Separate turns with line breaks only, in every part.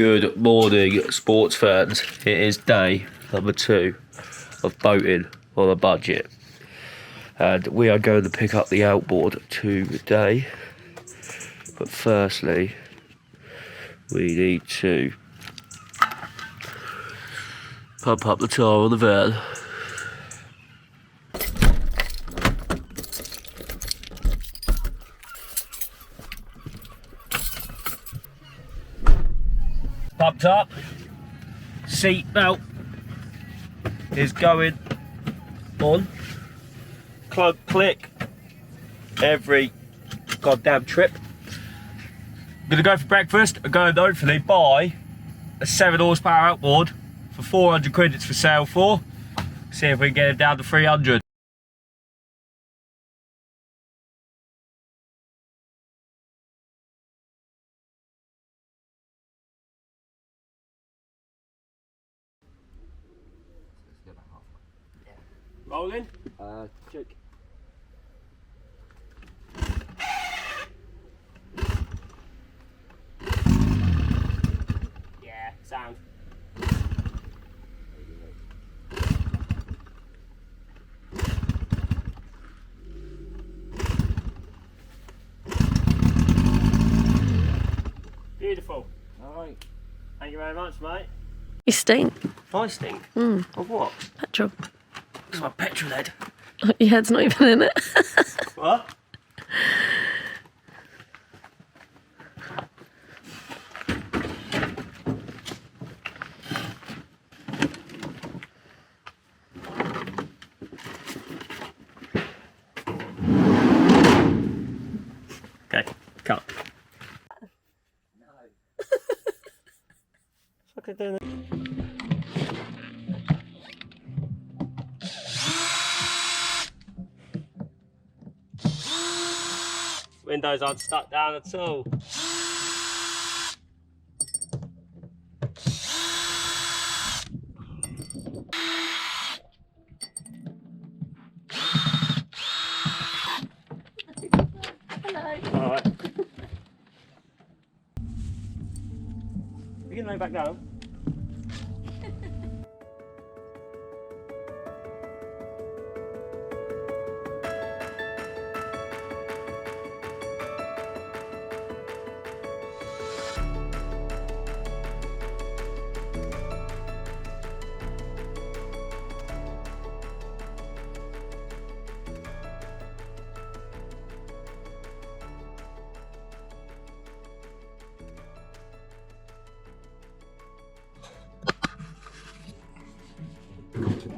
Good morning, sports fans. It is day number 2 of boating on a budget, and we are going to pick up the outboard today. But firstly, we need to pump up the tyre on the van. Pumped up, seat belt is going on, clunk click every goddamn trip. I'm gonna go for breakfast. I'm going to hopefully buy a 7 horsepower outboard for 400 quid. It's for sale for. See if we can get it down to 300. Rolling? Check. Yeah, sound. Beautiful. Alright. Thank you very much, mate.
You stink.
I stink? Of what?
Petrol.
It's my petrol head.
Your head's not even in it.
What? Okay, cut. No. Fuck it doing. Windows aren't stuck down at all.
Hello.
Alright. You can lay back down.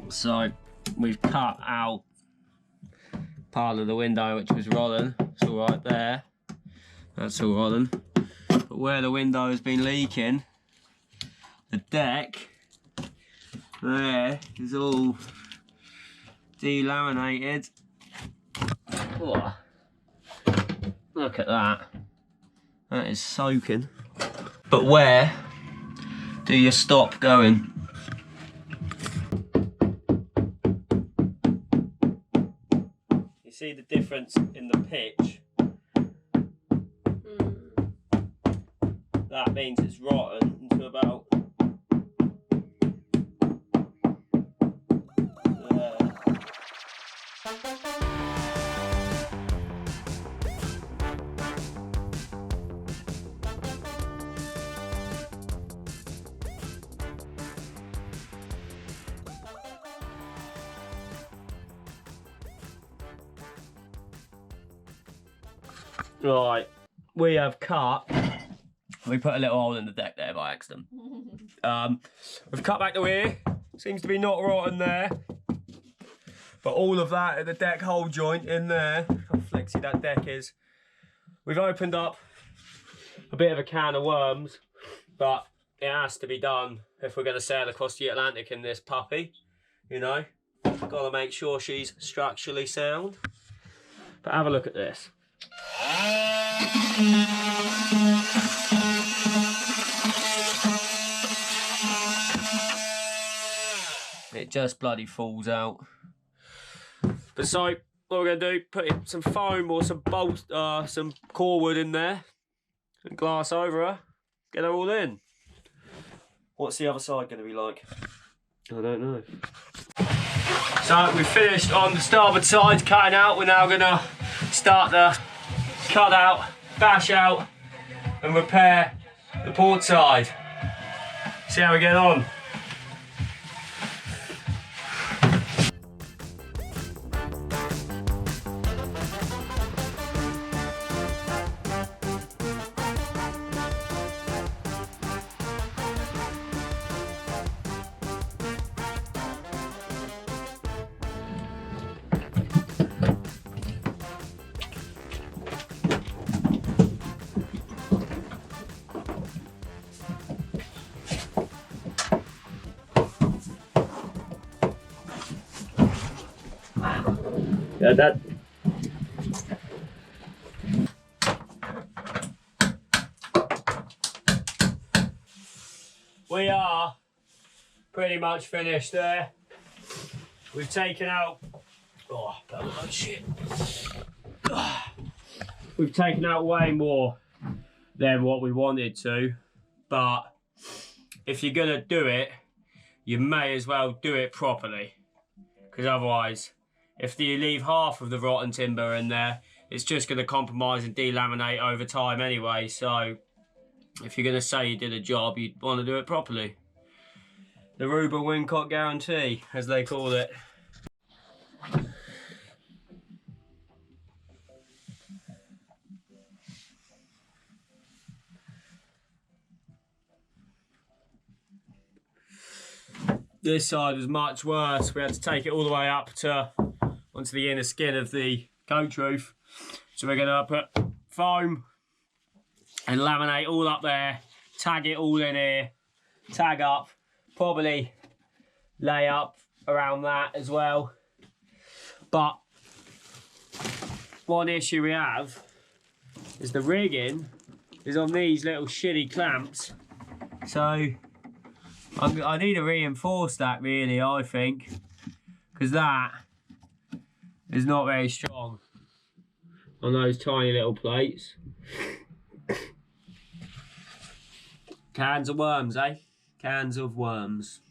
So we've cut out part of the window which was rolling. It's all right there. That's all rolling. But where the window has been leaking, the deck there is all delaminated. Oh, look at that. That is soaking. But where do you stop going? See the difference in the pitch? That means it's rotten into about there. Right, we have cut. We put a little hole in the deck there by accident. We've cut back the rear. Seems to be not rotten there. But all of that at the deck hole joint in there. How flexy that deck is. We've opened up a bit of a can of worms, but it has to be done if we're going to sail across the Atlantic in this puppy. You know, got to make sure she's structurally sound. But have a look at this. It just bloody falls out. But so what we're going to do, put in some foam or some bolts, some core wood in there, and glass over her, get her all in. What's the other side going to be like? I don't know. So we've finished on the starboard side cutting out. We're now going to start the cut out, bash out and repair the port side. See how we get on. Yeah, that. We are pretty much finished there. We've taken out. Oh, that was shit. We've taken out way more than what we wanted to, but if you're gonna do it, you may as well do it properly, because otherwise, if you leave half of the rotten timber in there, it's just going to compromise and delaminate over time anyway. So if you're going to say you did a job, you'd want to do it properly. The Ruber Wincott guarantee, as they call it. This side was much worse. We had to take it all the way up to onto the inner skin of the coach roof. So we're gonna put foam and laminate all up there, tag it all in here, tag up, probably lay up around that as well. But one issue we have is the rigging is on these little shitty clamps. So I need to reinforce that really, I think, because that is not very strong on those tiny little plates. Cans of worms, eh? Cans of worms.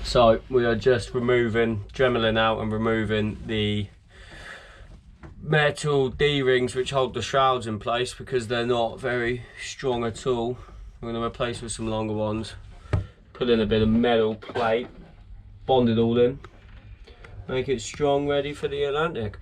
So we are just dremeling out and removing the metal D-rings which hold the shrouds in place because they're not very strong at all. I'm going to replace with some longer ones. Put in a bit of metal plate, bond it all in, make it strong, ready for the Atlantic.